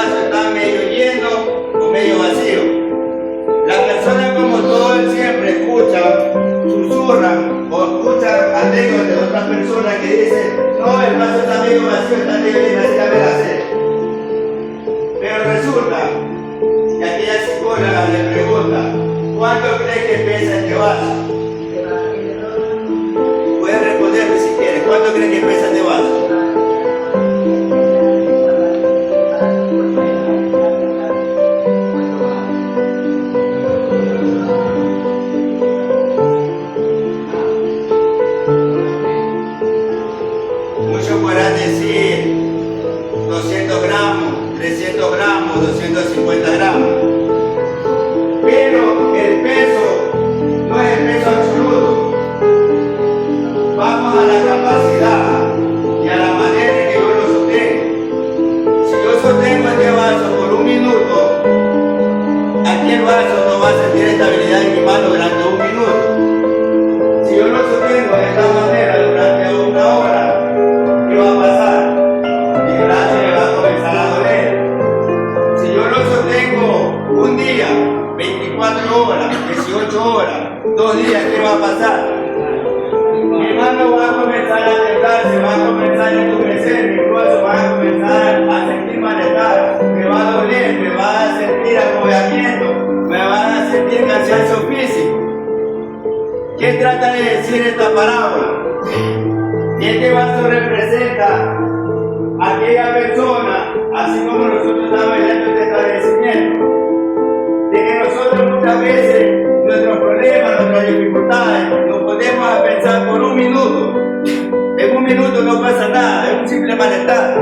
vaso está medio lleno o medio vacío. Las personas, como todo el siempre, escuchan, susurran o escuchan anécdotas de otras personas que dicen: no, el vaso está medio vacío, está medio lleno, así la me la sé. Pero resulta que aquella psicóloga le pregunta: ¿cuánto cree que pesa este vaso? Puede responderme si quiere. ¿Cuánto cree que pesa este vaso? Muchos podrán decir 200 gramos, 300 gramos, 250 gramos. Pero el peso no es el peso absoluto. Vamos a la capacidad y a la manera en que yo lo sostengo. Si yo sostengo este vaso por un minuto, aquel vaso no va a sentir estabilidad en mi mano durante un minuto. Si yo lo sostengo de esta manera durante una hora, ¿qué va a pasar? Mi brazo me va a comenzar a doler. Si yo lo sostengo un día, 24 horas, 18 horas, 2 días, ¿qué va a pasar? Mi mano va a comenzar a temblar, se va a comenzar a entumecer, mi brazo va a comenzar a sentir malestar, me va a doler, me va a sentir agobiamiento, me va a sentir cansancio físico. ¿Qué trata de decir esta parábola? Este vaso representa a aquella persona, así como nosotros estamos en este establecimiento, de que nosotros muchas veces nuestros problemas, nuestras dificultades, nos ponemos a pensar por un minuto. En un minuto no pasa nada, es un simple malestar.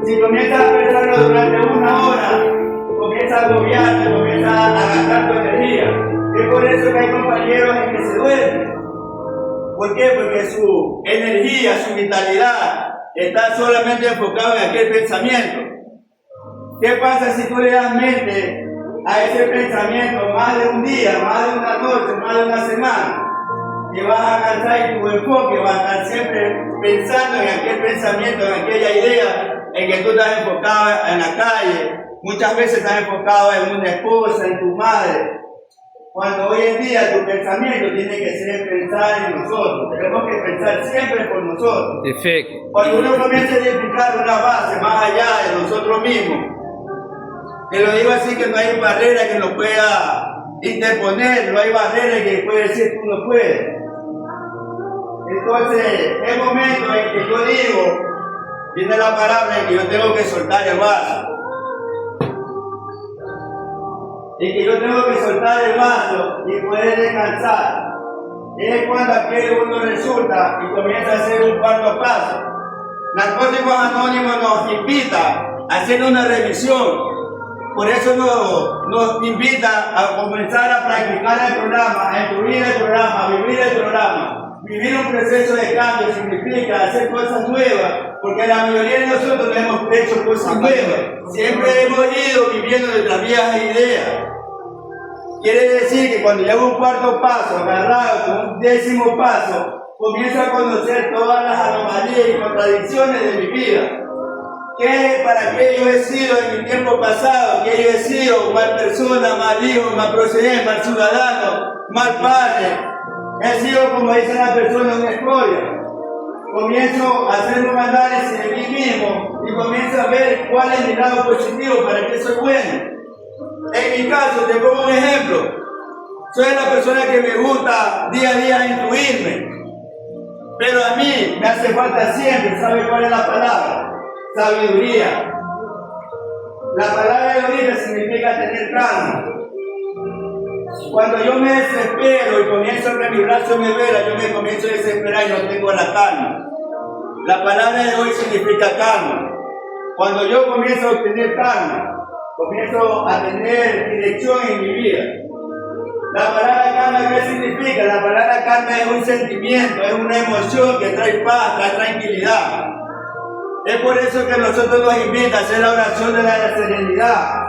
Si comienzas a pensarlo durante una hora, comienzas a agobiarte, comienzas a gastar tu energía. Es por eso que hay compañeros en que se duermen. ¿Por qué? Porque su energía, su vitalidad está solamente enfocada en aquel pensamiento. ¿Qué pasa si tú le das mente a ese pensamiento más de un día, más de una noche, más de una semana? Te vas a cansar y tu enfoque va a estar siempre pensando en aquel pensamiento, en aquella idea en que tú estás enfocado en la calle. Muchas veces estás enfocado en una esposa, en tu madre. Cuando hoy en día tu pensamiento tiene que ser pensar en nosotros. Tenemos que pensar siempre por nosotros. Perfecto. Cuando uno comienza a edificar una base más allá de nosotros mismos, te lo digo así, que no hay barrera que nos pueda interponer, no hay barrera que pueda decir tú no puedes. Entonces, es momento en que yo digo, viene la palabra en que yo tengo que soltar el vaso. Y que yo tengo que soltar el vaso y poder descansar. Es cuando aquel uno resulta y comienza a hacer un cuarto paso. Narcóticos Anónimos nos invita a hacer una revisión. Por eso nos invita a comenzar a practicar el programa, a incluir el programa, a vivir el programa. Vivir un proceso de cambio significa hacer cosas nuevas, porque la mayoría de nosotros no hemos hecho cosas nuevas. Siempre hemos ido viviendo nuestras viejas ideas. Quiere decir que cuando llego a un cuarto paso, agarrado con un 10º paso, comienzo a conocer todas las anomalías y contradicciones de mi vida. Para qué yo he sido en mi tiempo pasado, que yo he sido mal persona, mal hijo, mal procedente, mal ciudadano, mal padre. He sido, como dice la persona, una escoria. Comienzo a hacer un análisis de mí mismo y comienzo a ver cuál es mi lado positivo, para qué soy bueno. En mi caso, te pongo un ejemplo. Soy la persona que me gusta día a día instruirme. Pero a mí me hace falta siempre, ¿sabe cuál es la palabra? Sabiduría. La palabra sabiduría significa tener calma. Cuando yo me desespero y comienzo a que mi brazo me duela, yo me comienzo a desesperar y no tengo la calma. La palabra de hoy significa calma. Cuando yo comienzo a obtener calma, comienzo a tener dirección en mi vida. La palabra calma, ¿qué significa? La palabra calma es un sentimiento, es una emoción que trae paz, trae tranquilidad. Es por eso que nosotros nos invita a hacer la oración de la serenidad.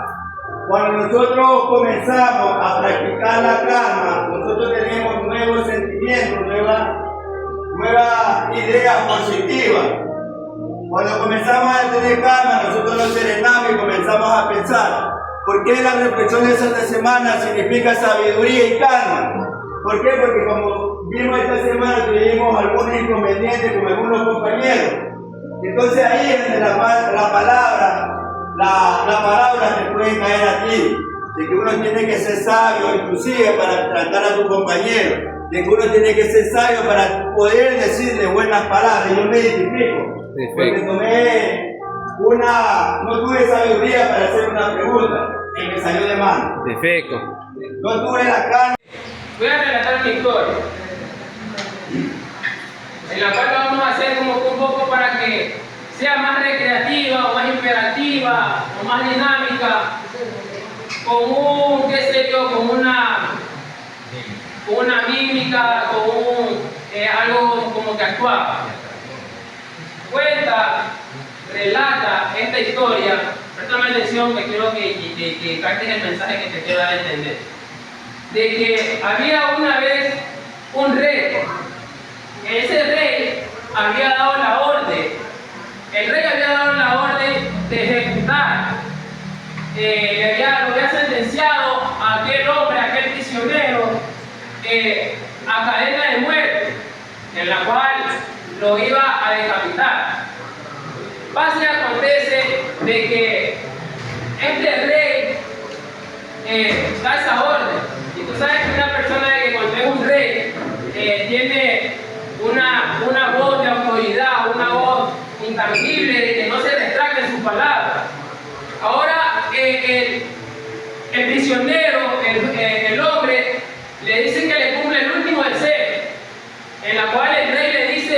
Cuando nosotros comenzamos a practicar la calma, nosotros tenemos nuevos sentimientos, nuevas ideas positivas. Cuando comenzamos a tener calma, nosotros nos serenamos y comenzamos empezamos a pensar, ¿por qué la reflexión de esta semana significa sabiduría y calma? ¿Por qué? Porque como vimos esta semana tuvimos algunos inconvenientes con algunos compañeros. Entonces ahí es donde la palabra te puede caer a ti, de que uno tiene que ser sabio, inclusive para tratar a tu compañero, de que uno tiene que ser sabio para poder decirle buenas palabras. Yo me identifico, porque no tuve sabiduría para hacer una pregunta y me salió de mano. Perfecto. No tuve la carne. Voy a relatar una historia, en la cual lo vamos a hacer como que un poco para que sea más recreativa, o más imperativa, o más dinámica, con qué sé yo, con una mímica, algo como que actuar. Relata esta historia, préstame atención que quiero que captes el mensaje que te quiero dar a entender. De que había una vez un rey, que ese rey había dado la orden, el rey había dado la orden de ejecutar, lo había sentenciado a aquel hombre, a aquel prisionero, a cadena de muerte, en la cual lo iba a decapitar. Pasa y acontece de que este rey da esa orden. Y tú sabes que una persona que cuando es un rey tiene una voz de autoridad, una voz intangible, de que no se retracta en sus palabras. Ahora el prisionero, el hombre, le dice que le cumple el último deseo, en la cual el rey le dice,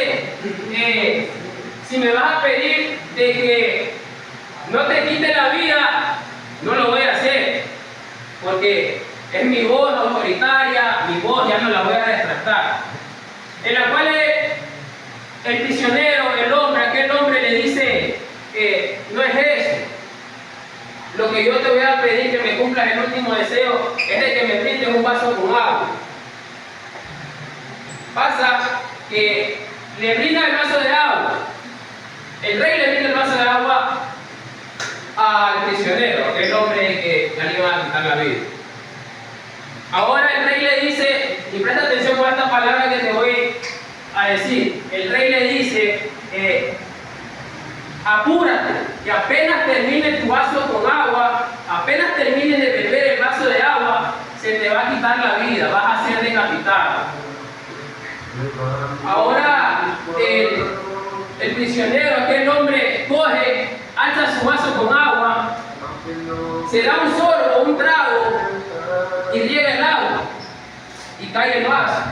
si me vas a pedir de que no te quite la vida, no lo voy a hacer, porque es mi voz autoritaria, mi voz ya no la voy a retractar. En la cual el prisionero, aquel hombre le dice que no es eso. Lo que yo te voy a pedir que me cumplas el último deseo es de que me brindes un vaso con agua. Pasa que le brinda el vaso de agua. El rey le brinda el vaso de agua al prisionero, aquel hombre que ya le iba a quitar la vida. Ahora el rey le dice, y presta atención con esta palabra que te voy a decir, el rey le dice, apúrate, que apenas termines tu vaso con agua, apenas termines de beber el vaso de agua, se te va a quitar la vida, vas a ser decapitado. Ahora el prisionero, aquel hombre, coge, alza su vaso con agua, se da un sorbo, un trago, y riega el agua, y cae el vaso.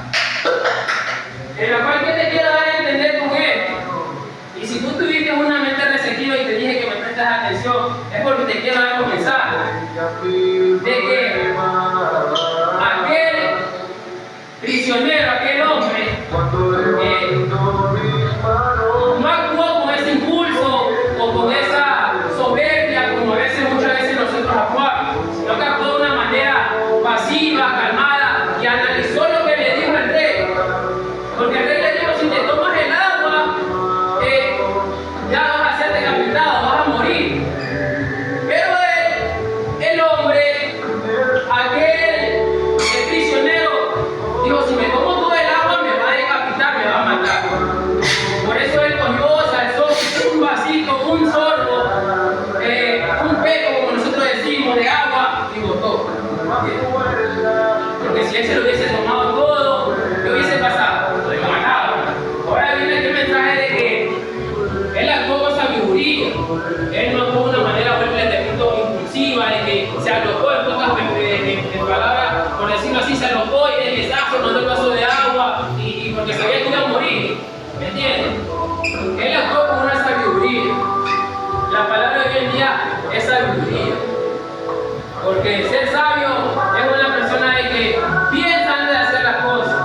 En la cual, ¿qué te quiero dar a entender con esto? Y si tú tuviste una mente receptiva y te dije que me prestes atención, es porque te quiero dar un mensaje. De que aquel prisionero, aquel hombre, no actuó con ese impulso o con esa soberbia como muchas veces nosotros actuamos, sino que actuó de una manera pasiva, calmada, y analizó lo que le dijo el rey. Porque el rey le dijo, si te tomas el agua, ya vas a ser decapitado, vas a morir. Pero el hombre, el prisionero, dijo, si me tomo todo el agua me va a decapitar, me va a matar. Por eso él cogió, se alzó un vasito, un sorbo, un peco, como nosotros decimos, de agua, y botó. Porque si él se lo hubiese tomado todo, ¿qué hubiese pasado? Lo mataba. Ahora viene aquel mensaje de que él actuó con sabiduría. Él no actuó de una manera, pues, le repito, impulsiva, de que se alocó en pocas palabras, por decirlo así, se alocó y de que mandó el vaso de agua y porque sabía que iba a morir. ¿Me entiendes? Él actuó con una sabiduría. La palabra de hoy en día es sabiduría. Porque ser sabio es una persona de que piensa antes de hacer las cosas.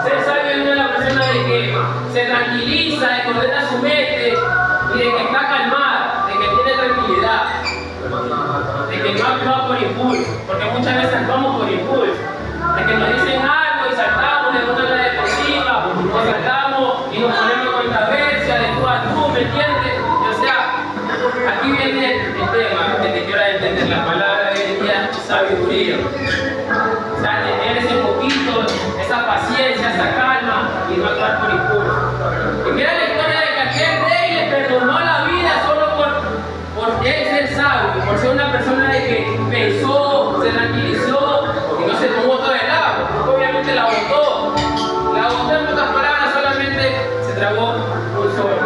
Ser sabio es una persona de que se tranquiliza, de que ordena su mente y de que está calmada, de que tiene tranquilidad, de que no actúa por impulso, porque muchas veces actuamos por impulso, de que nos dicen algo y saltamos de una defensiva, o saltamos y nos ponemos controversia de tú a tú, ¿me entiendes? O sea, aquí viene el tema que te quiero sabiduría. O sea, tener ese poquito, esa paciencia, esa calma y no actuar por impulso. Y mira la historia de que aquel rey le perdonó la vida solo por él ser sabio, por ser una persona de que pensó, se tranquilizó y no se tomó todo el agua. Obviamente la botó. La botó en pocas palabras, solamente se tragó un solo.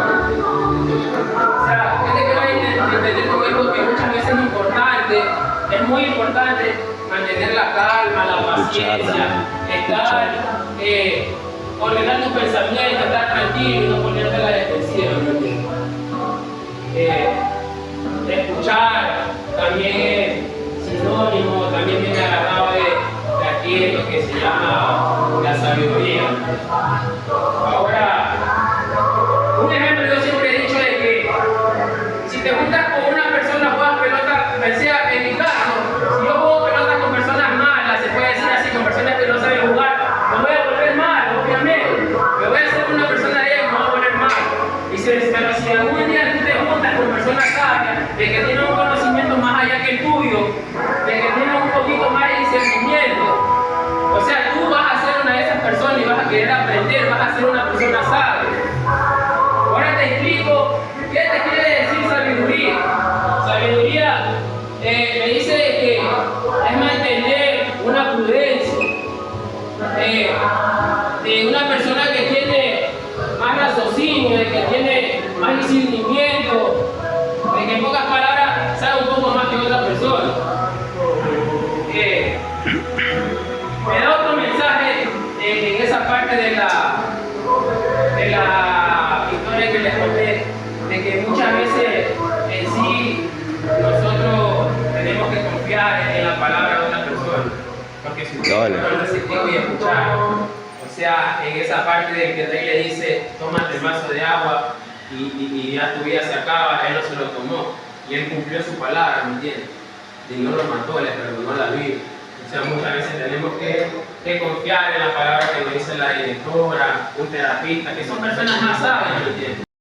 O sea, ¿qué te quiero entender con esto? Que muchas veces es muy importante mantener la calma, la paciencia, estar, ordenar tus pensamientos, estar tranquilo y no ponerte a la defensiva, ¿me entiendes? Escuchar también es sinónimo, también viene agarrado de aquello que se llama la sabiduría. Ahora, un ejemplo yo siempre he dicho de que si te juntas con una persona, juegas pelota, sea en mi caso, si yo juego pelota con personas malas, se puede decir así, con personas que no saben jugar, me voy a volver mal, obviamente. Me voy a hacer una persona de ellos, me voy a volver mal. Pero si algún día tú te juntas con personas sabias, de que tienen un conocimiento más allá que el tuyo, de que tienen un poquito más de discernimiento, o sea, tú vas a ser una de esas personas y vas a querer aprender, vas a ser una persona sabia. Ahora te explico qué te quiere decir sabiduría. Sabiduría me dice de que es mantener una prudencia, de una persona que tiene más raciocinio, de que tiene más discernimiento, de que en pocas palabras sabe un poco más que otra persona. Me da otro mensaje en esa parte de la historia que les conté, de que muchas veces en sí nosotros tenemos que confiar en la palabra de una persona, porque si usted no resistir y escuchar, o sea, en esa parte de que el rey le dice, tómate el vaso de agua y ya tu vida se acaba, él no se lo tomó y él cumplió su palabra, ¿me entiendes? Y no lo mató, le perdonó la vida. O sea, muchas veces tenemos que confiar en la palabra que nos dice la directora, un terapista, que son personas más sabias, ¿me entiendes?